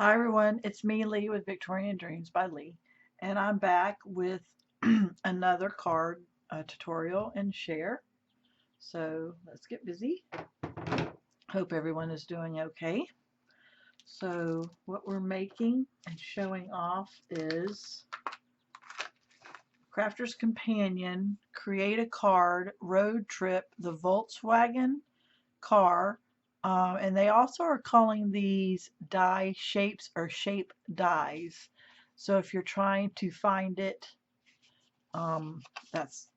Hi everyone, it's me, Leigh, with Victorian Dreams by Leigh, and I'm back with another card tutorial and share. So let's get busy. Hope everyone is doing okay. So what we're making and showing off is Crafter's Companion, Create a Card, Road Trip, the Volkswagen car, and they also are calling these die shapes or shape dies. So if you're trying to find it, um, that's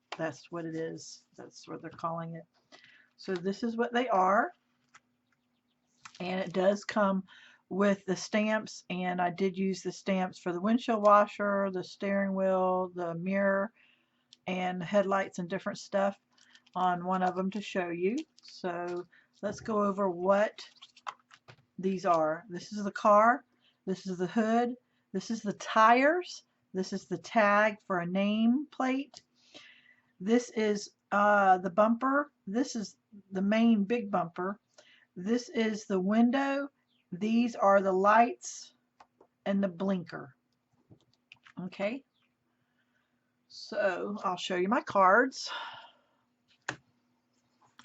what it is. That's what they're calling it. So this is what they are, and it does come with the stamps, and I did use the stamps for the windshield washer, the steering wheel, the mirror, and headlights and different stuff on one of them to show you. So let's go over what these are. This is the car, this is the hood, this is the tires, this is the tag for a name plate, this is the bumper, this is the main big bumper, this is the window, these are the lights and the blinker. Okay, so I'll show you my cards.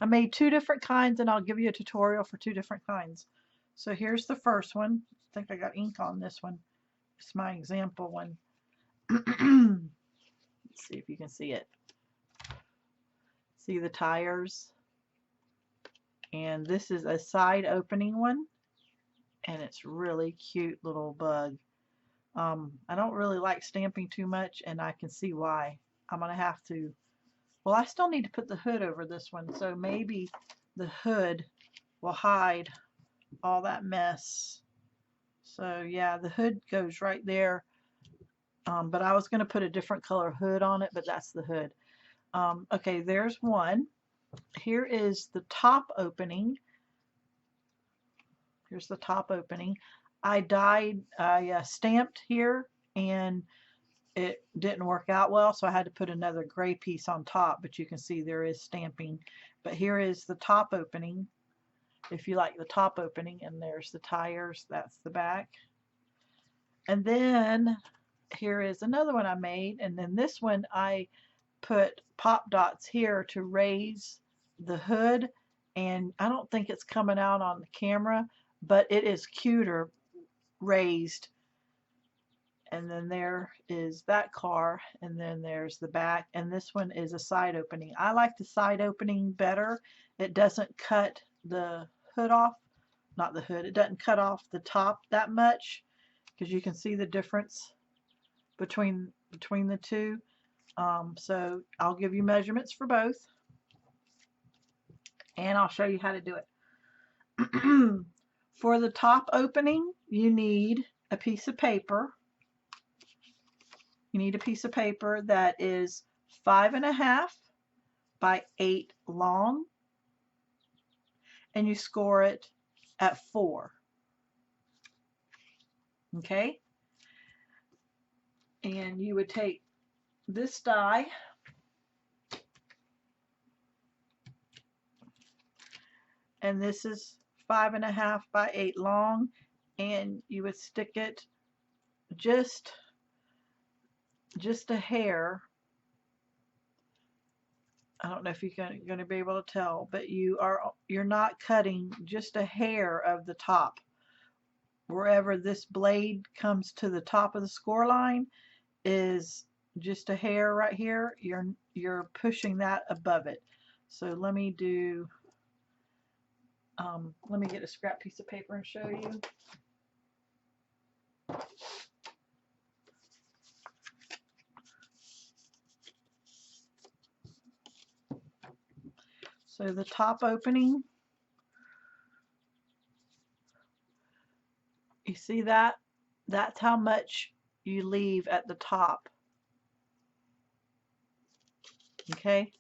I made two different kinds and I'll give you a tutorial for two different kinds. So here's the first one. I think I got ink on this one. It's my example one. Let's see if you can see it. See the tires? And this is a side opening one. And it's really cute little bug. I don't really like stamping too much, and I can see why. I'm going to have to, well, I still need to put the hood over this one, so maybe the hood will hide all that mess. So yeah, the hood goes right there, but I was going to put a different color hood on it, but that's the hood. Okay, there's one. Here is the top opening. Here's the top opening. I stamped here and it didn't work out well, so I had to put another gray piece on top, but you can see there is stamping. But here is the top opening, if you like the top opening, and there's the tires, that's the back. And then here is another one I made, and then this one I put pop dots here to raise the hood, and I don't think it's coming out on the camera, but it is cuter raised. And then there is that car, and then there's the back, and this one is a side opening. I like the side opening better. It doesn't cut the hood off, not the hood, it doesn't cut off the top that much, because you can see the difference between the two. So I'll give you measurements for both, and I'll show you how to do it. For the top opening, you need a piece of paper. You need a piece of paper that is 5.5 by 8 long, and you score it at 4. Okay? And you would take this die and this is 5.5 by 8 long, and you would stick it just a hair. I don't know if you're going to be able to tell, but you're not cutting, just a hair of the top. Wherever this blade comes to the top of the score line is just a hair right here. You're pushing that above it. So let me do. Let me get a scrap piece of paper and show you. So the top opening, you see that? That's how much you leave at the top. Okay?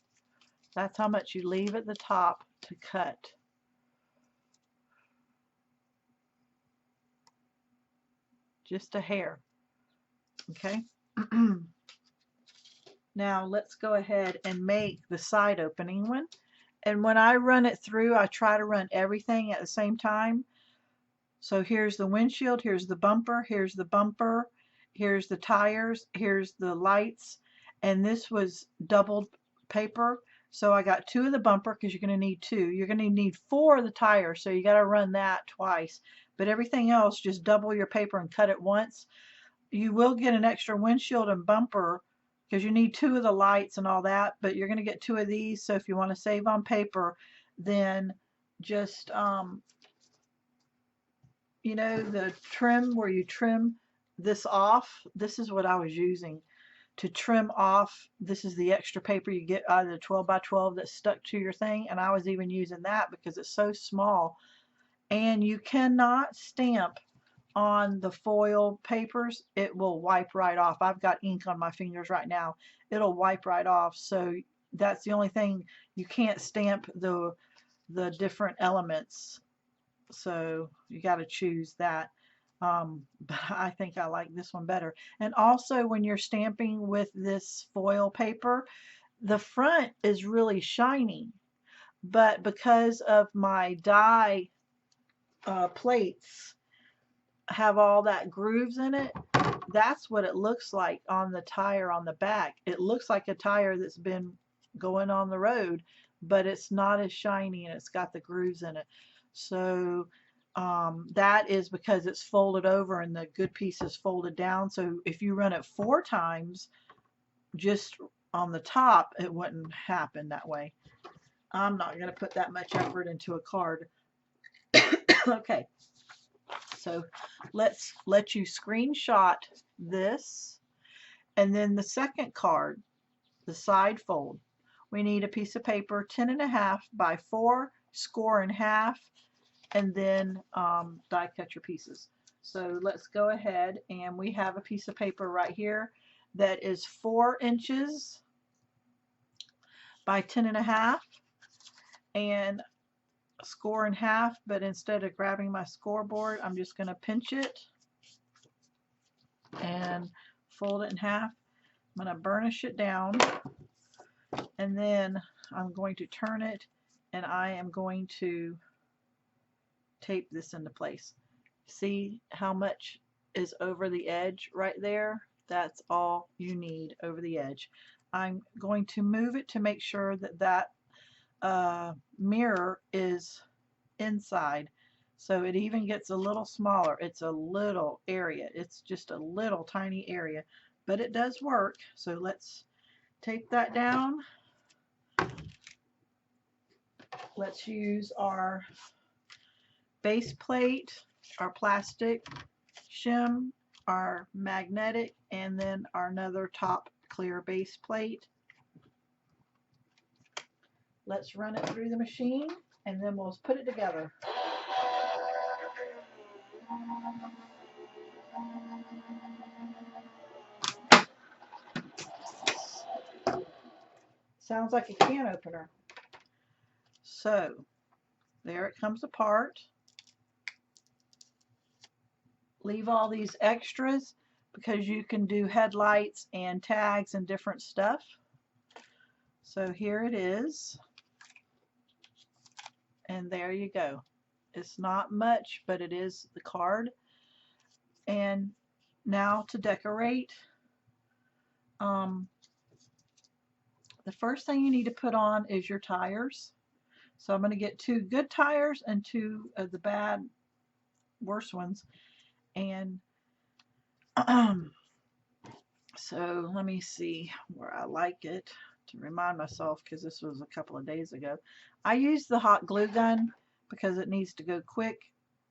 That's how much you leave at the top to cut. Just a hair. Okay? Now let's go ahead and make the side opening one. And when I run it through, I try to run everything at the same time. So here's the windshield, here's the bumper, here's the bumper, here's the tires, here's the lights, and this was doubled paper. So I got 2 of the bumper because you're going to need 2. You're going to need 4 of the tire, so you got to run that twice. But everything else, just double your paper and cut it once. You will get an extra windshield and bumper because you need 2 of the lights and all that, but you're going to get 2 of these. So if you want to save on paper, then just you know, the trim where you trim this off, this is what I was using to trim off. This is the extra paper you get out of the 12 by 12 that's stuck to your thing, and I was even using that because it's so small. And you cannot stamp on the foil papers. It will wipe right off. I've got ink on my fingers right now. It'll wipe right off. So that's the only thing. You can't stamp the different elements, so you got to choose that. But I think I like this one better. And also, when you're stamping with this foil paper, the front is really shiny, but because of my die plates have all that grooves in it, that's what it looks like on the tire on the back. It looks like a tire that's been going on the road, but it's not as shiny and it's got the grooves in it. So that is because it's folded over and the good piece is folded down. So if you run it 4 times just on the top, it wouldn't happen that way. I'm not going to put that much effort into a card. Okay, so let's let you screenshot this. And then the second card, the side fold, we need a piece of paper 10.5 by 4, score in half, and then die cut your pieces. So let's go ahead, and we have a piece of paper right here that is 4 inches by 10.5 and score in half, but instead of grabbing my scoreboard, I'm just going to pinch it and fold it in half. I'm going to burnish it down, and then I'm going to turn it, and I am going to tape this into place. See how much is over the edge right there? That's all you need over the edge. I'm going to move it to make sure that that mirror is inside, so it even gets a little smaller. It's a little area. It's just a little tiny area, but it does work. So let's tape that down. Let's use our base plate, our plastic shim, our magnetic, and then our another top clear base plate. Let's run it through the machine, and then we'll put it together. Sounds like a can opener. So there it comes apart. Leave all these extras because you can do headlights and tags and different stuff. So here it is, and there you go. It's not much, but it is the card. And now to decorate, the first thing you need to put on is your tires. So I'm going to get 2 good tires and 2 of the bad, worse ones. And so let me see where I like it to remind myself, because this was a couple of days ago. I use the hot glue gun because it needs to go quick,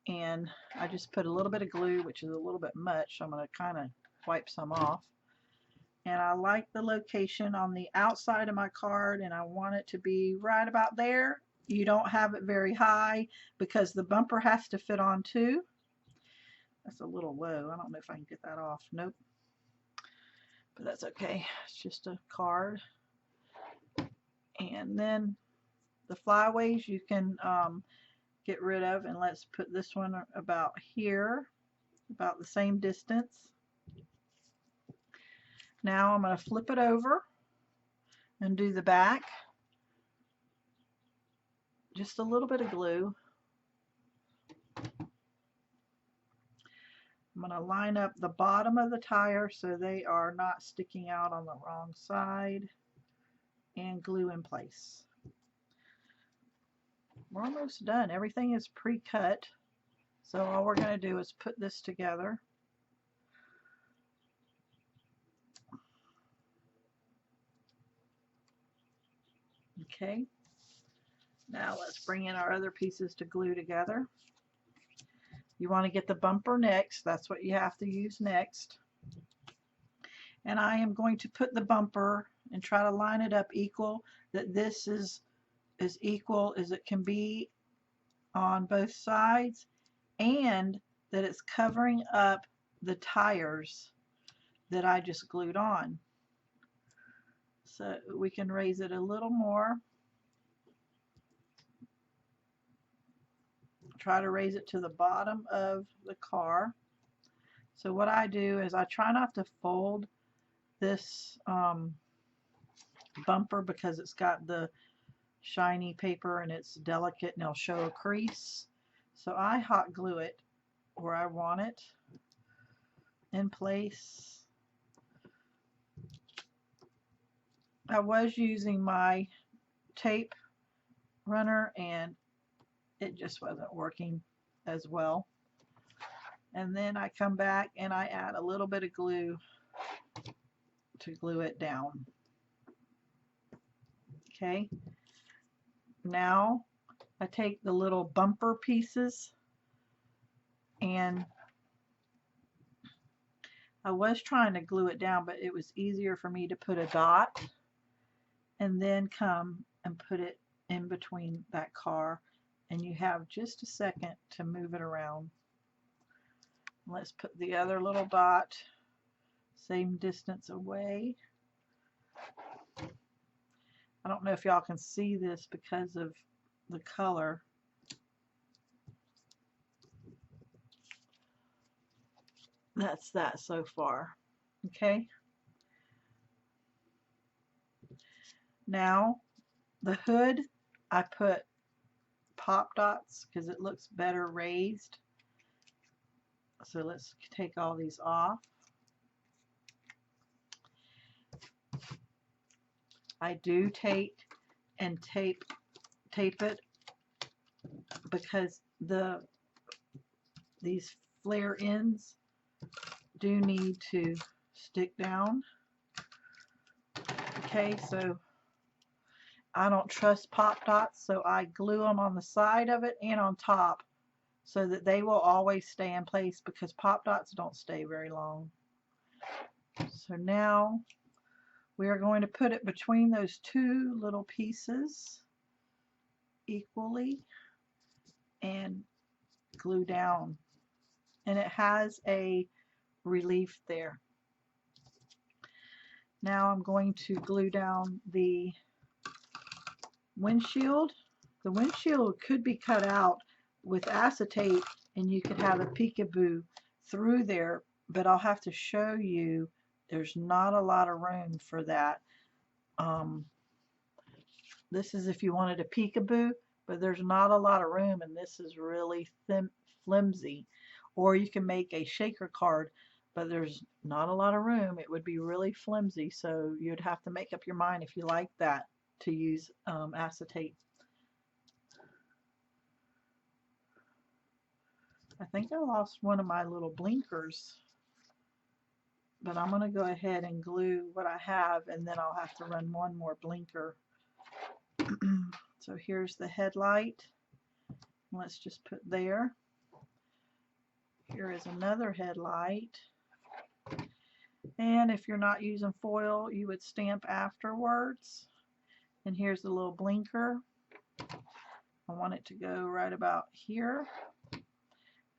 and I just put a little bit of glue, which is a little bit much, so I'm going to kind of wipe some off. And I like the location on the outside of my card, and I want it to be right about there. You don't have it very high because the bumper has to fit on too. That's a little low. I don't know if I can get that off. Nope. But that's okay. It's just a card. And then the flyaways you can get rid of, and let's put this one about here, about the same distance. Now I'm going to flip it over and do the back. Just a little bit of glue. I'm going to line up the bottom of the tire so they are not sticking out on the wrong side and glue in place. We're almost done. Everything is pre-cut, so all we're going to do is put this together. Okay, now let's bring in our other pieces to glue together. You want to get the bumper next. That's what you have to use next. And I am going to put the bumper and try to line it up equal, that this is as equal as it can be on both sides, and that it's covering up the tires that I just glued on. So we can raise it a little more. Try to raise it to the bottom of the car. So what I do is I try not to fold this bumper because it's got the shiny paper and it's delicate and it'll show a crease. So I hot glue it where I want it in place. I was using my tape runner and it just wasn't working as well. And then I come back and I add a little bit of glue to glue it down. Okay, now I take the little bumper pieces, and I was trying to glue it down, but it was easier for me to put a dot and then come and put it in between that car, and you have just a second to move it around. Let's put the other little dot same distance away. I don't know if y'all can see this because of the color. That's that so far. Okay. Now the hood, I put pop dots because it looks better raised. So let's take all these off. I do take and tape it because these flare ends do need to stick down. Okay, so I don't trust pop dots, so I glue them on the side of it and on top so that they will always stay in place, because pop dots don't stay very long. So now we are going to put it between those two little pieces equally and glue down. And it has a relief there. Now I'm going to glue down the windshield. The windshield could be cut out with acetate and you could have a peekaboo through there, but I'll have to show you there's not a lot of room for that. This is if you wanted a peekaboo, but there's not a lot of room, and this is really flimsy. Or you can make a shaker card, but there's not a lot of room. It would be really flimsy, so you'd have to make up your mind if you like that to use acetate. I think I lost one of my little blinkers, but I'm going to go ahead and glue what I have, and then I'll have to run one more blinker. So here's the headlight. Let's just put there. Here is another headlight. And if you're not using foil, you would stamp afterwards. And here's the little blinker. I want it to go right about here.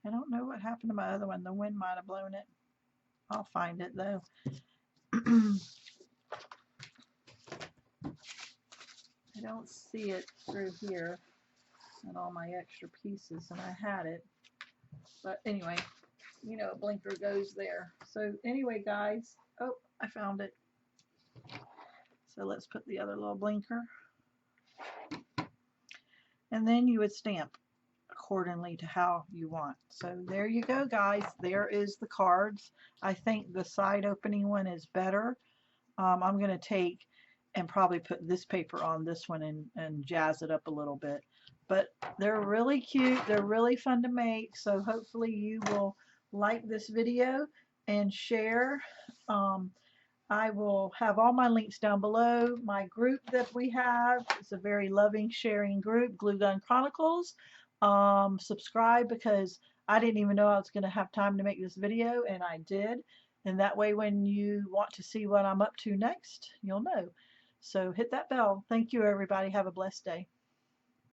I don't know what happened to my other one. The wind might have blown it. I'll find it though. I don't see it through here and all my extra pieces, and I had it. But anyway, you know, a blinker goes there. So anyway, guys, oh, I found it. So let's put the other little blinker. And then you would stamp accordingly to how you want. So there you go, guys. There is the cards. I think the side opening one is better. I'm going to take and probably put this paper on this one and jazz it up a little bit. But they're really cute. They're really fun to make. So hopefully you will like this video and share. I will have all my links down below. My group that we have is a very loving, sharing group, Glue Gun Chronicles. Subscribe, because I didn't even know I was going to have time to make this video, and I did. And that way, when you want to see what I'm up to next, you'll know. So hit that bell. Thank you, everybody. Have a blessed day.